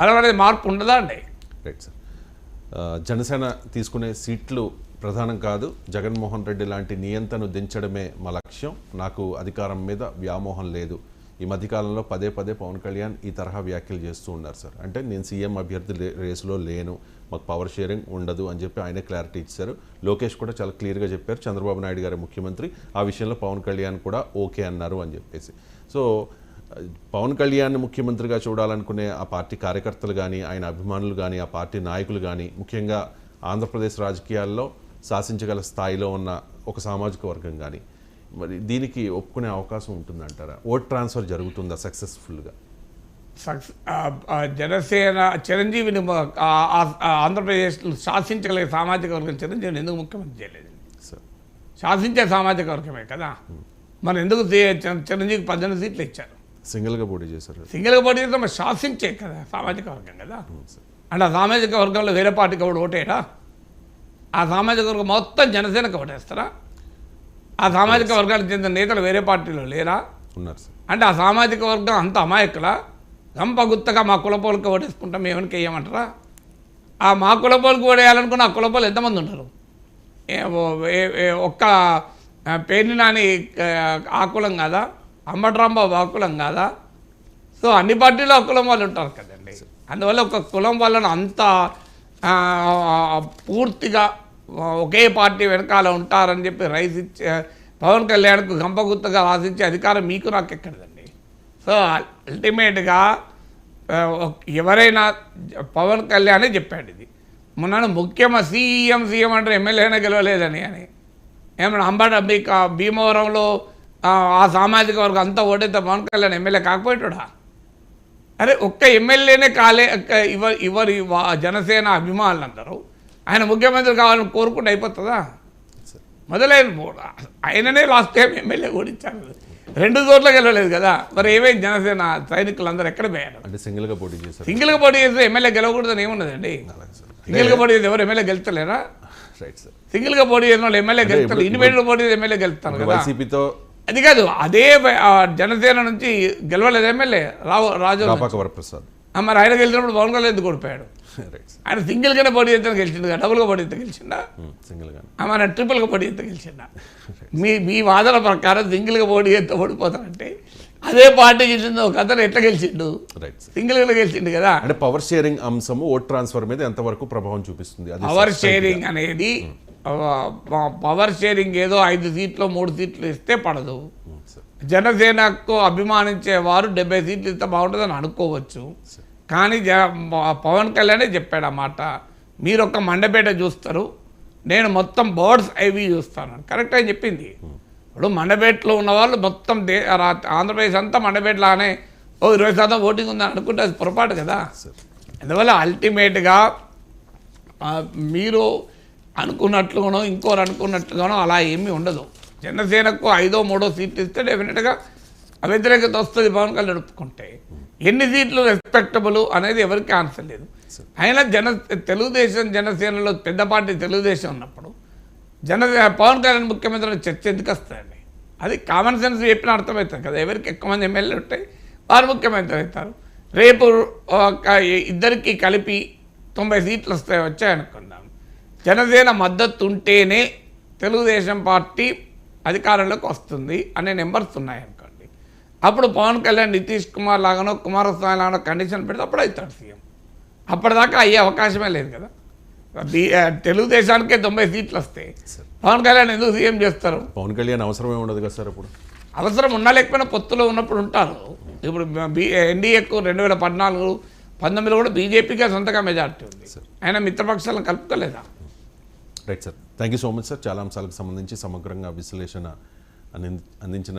అలాగే మార్పు ఉండదా అండి? Right sir. జనసేన తీసుకునే సీట్లు ప్రధానం కాదు, జగన్మోహన్ రెడ్డి లాంటి నియంతను దించడమే మా లక్ష్యం, నాకు అధికారం మీద వ్యామోహం లేదు. ఈ మధ్యకాలంలో పదే పదే పవన్ కళ్యాణ్ ఈ తరహా వ్యాఖ్యలు చేస్తూ ఉన్నారు సార్. అంటే నేను సీఎం అభ్యర్థి రేసులో లేను, మాకు పవర్ షేరింగ్ ఉండదు అని చెప్పి ఆయన క్లారిటీ ఇచ్చారు. లోకేష్ కూడా చాలా క్లియర్గా చెప్పారు, చంద్రబాబు నాయుడు గారి ముఖ్యమంత్రి, ఆ విషయంలో పవన్ కళ్యాణ్ కూడా ఓకే అన్నారు అని చెప్పేసి. సో పవన్ కళ్యాణ్ ముఖ్యమంత్రిగా చూడాలనుకునే ఆ పార్టీ కార్యకర్తలు కానీ, ఆయన అభిమానులు కానీ, ఆ పార్టీ నాయకులు కానీ, ముఖ్యంగా ఆంధ్రప్రదేశ్ రాజకీయాల్లో శాసించగల స్థాయిలో ఉన్న ఒక సామాజిక వర్గం కానీ, మరి దీనికి ఒప్పుకునే అవకాశం ఉంటుందంటారా? ఓట్ ట్రాన్స్ఫర్ జరుగుతుందా సక్సెస్ఫుల్గా? జనసేన చిరంజీవిని ఆంధ్రప్రదేశ్లో శాసించగలిగే సామాజిక వర్గం చిరంజీవిని ఎందుకు ముఖ్యమంత్రి చేయలేదు? శాసించే సామాజిక వర్గమే కదా. మరి ఎందుకు చిరంజీవికి 18 సీట్లు ఇచ్చారు? సింగిల్గా పోటీ చేశారు. సింగిల్గా పోటీ చేస్తే మరి శాసించే కదా సామాజిక వర్గం కదా. అంటే ఆ సామాజిక వర్గంలో వేరే పార్టీకి ఒకటి ఓటేరా? ఆ సామాజిక వర్గం మొత్తం జనసేనకు ఓటేస్తారా? ఆ సామాజిక వర్గానికి చెందిన నేతలు వేరే పార్టీలో లేరా? ఉన్నారు సార్. అంటే ఆ సామాజిక వర్గం అంత అమాయకులా? గంపగుత్తగా మా కులపోలకు ఓటేసుకుంటాం మేమనికి వేయమంటారా? ఆ మా కులపోలకు ఓడేయాలనుకున్న ఆ కులపోలు ఎంతమంది ఉంటారు? ఒక్క పేర్ని నాని ఆ కులం కాదా? అంబటరాంబాబు ఆ కులం కాదా? సో అన్ని పార్టీలో ఆ కులం వాళ్ళు ఉంటారు కదండి. అందువల్ల ఒక కులం వాళ్ళను అంత పూర్తిగా ఒకే పార్టీ వెనకాల ఉంటారని చెప్పి రైస్ ఇచ్చే పవన్ కళ్యాణ్కు గంపగుత్తగా రాసిచ్చే అధికారం మీకు నాకు ఎక్కడదండి. సో అల్టిమేట్గా ఎవరైనా పవన్ కళ్యాణే చెప్పాడు ఇది. మొన్న ముఖ్యమంత్రి సీఎం అంటే ఎమ్మెల్యేనే గెలవలేదని అని ఏమన్నా మీకు భీమవరంలో ఆ సామాజిక వర్గం అంతా ఓటైతే పవన్ కళ్యాణ్ ఎమ్మెల్యే కాకపోయాడా? అరే ఒక్క ఎమ్మెల్యేనే కాలే ఇవరి జనసేన అభిమానులు అందరూ ఆయన ముఖ్యమంత్రి కావాలని కోరుకుంటే అయిపోతుందా? మొదలైన ఆయననే లాస్ట్ టైం ఎమ్మెల్యే ఓడించారు, 2 చోట్ల గెలవలేదు కదా. మరి ఏమైంది? జనసేన సైనికులందరూ ఎక్కడ పోయారు? అంటే సింగిల్గా పోటీ చేశారు. సింగిల్గా పోటీ చేస్తే ఎమ్మెల్యే గెలవకూడదని ఏమున్నదండి? సింగిల్గా పోటీ చేస్తే ఎవరు ఎమ్మెల్యే గెలుస్తలేరా? సింగిల్గా పోటీ చేసిన వాళ్ళు ఎమ్మెల్యే గెలుస్తారు, ఇండిపెండెంట్ పోటీ చేసి ఎమ్మెల్యే గెలుస్తారు కదా. అది కాదు, అదే జనసేన నుంచి గెలవలేదు ఎమ్మెల్యే రాజు ప్రసాద్. మరి ఆయన గెలిచినప్పుడు పవన్ కళ్యాణ్ ఎందుకు ఓడిపోయాడు? ఆయన సింగిల్గానే పోటీ చేస్తే గెలిచిండు కదా, డబుల్గా పోటీ చేస్తే గెలిచిండా? మన ట్రిపుల్గా పోటీ చేస్తే గెలిచిండా? మీ వాదన ప్రకారం సింగిల్గా పోటీ చేస్తే ఓడిపోతారంటే అదే పార్టీ గెలిచింది ఒక అతను ఎట్లా గెలిచిండు? సింగిల్గా గెలిచిండు కదా. అంటే పవర్ షేరింగ్ అంశము ఓట్ ట్రాన్స్ఫర్ మీద ఎంతవరకు ప్రభావం చూపిస్తుంది? పవర్ షేరింగ్ అనేది పవర్ షేరింగ్ ఏదో 5 సీట్లు 3 సీట్లు ఇస్తే పడదు. జనసేనకు అభిమానించేవారు 70 సీట్లు ఇస్తే బాగుంటుందని అనుకోవచ్చు. కానీ పవన్ కళ్యాణే చెప్పాడు ఆ మాట, మీరు ఒక మండపేట చూస్తారు, నేను మొత్తం బర్డ్స్ ఐవి చూస్తాను. కరెక్ట్ అని చెప్పింది. ఇప్పుడు మండపేటలో ఉన్న వాళ్ళు మొత్తం ఆంధ్రప్రదేశ్ అంతా మండపేటలానే 20% ఓటింగ్ ఉందని అనుకుంటే అది పొరపాటు కదా. అందువల్ల అల్టిమేట్గా మీరు అనుకున్నట్లుగానో ఇంకోరు అనుకున్నట్లుగానో అలా ఏమీ ఉండదు. జనసేనకు 5ో 3ో సీట్లు ఇస్తే డెఫినెట్గా వ్యతిరేకత వస్తుంది పవన్ కళ్యాణ్ ఒప్పుకుంటే. ఎన్ని సీట్లు రెస్పెక్టబుల్ అనేది ఎవరికి ఆన్సర్ లేదు. అయినా తెలుగుదేశం జనసేనలో పెద్ద పార్టీ తెలుగుదేశం ఉన్నప్పుడు పవన్ కళ్యాణ్ ముఖ్యమంత్రి చర్చ ఎందుకు వస్తాయండి? అది కామన్ సెన్స్ చెప్పిన అర్థమవుతుంది కదా. ఎవరికి ఎక్కువ మంది ఎమ్మెల్యేలు ఉంటాయి వారు ముఖ్యమంత్రి అవుతారు. రేపు ఇద్దరికి కలిపి 90 సీట్లు వచ్చాయనుకుందాం, జనసేన మద్దతు ఉంటేనే తెలుగుదేశం పార్టీ అధికారంలోకి వస్తుంది అనే నెంబర్స్ ఉన్నాయనుకోండి. అప్పుడు పవన్ కళ్యాణ్ నితీష్ కుమార్ లాగానో కుమారస్వామి లాగానో కండిషన్ పెడితే అప్పుడు అవుతాడు సీఎం. అప్పటిదాకా అయ్యే అవకాశమే లేదు కదా. తెలుగుదేశానికే 90 సీట్లు వస్తాయి, పవన్ కళ్యాణ్ ఎందుకు సీఎం చేస్తారు? పవన్ కళ్యాణ్ అవసరమే ఉండదు కదా సార్. అప్పుడు అవసరం ఉన్నా లేకపోయినా పొత్తులో ఉన్నప్పుడు ఉంటారు. ఇప్పుడు ఎన్డీఏకు 2014-19 కూడా బీజేపీగా సొంతగా మెజార్టీ ఉంది, ఆయన మిత్రపక్షాలను కలుపుకోలేదా? Right sir, thank you so much sir. చాలా అంశాలకు సంబంధించి సమగ్రంగా విశ్లేషణ అందించిన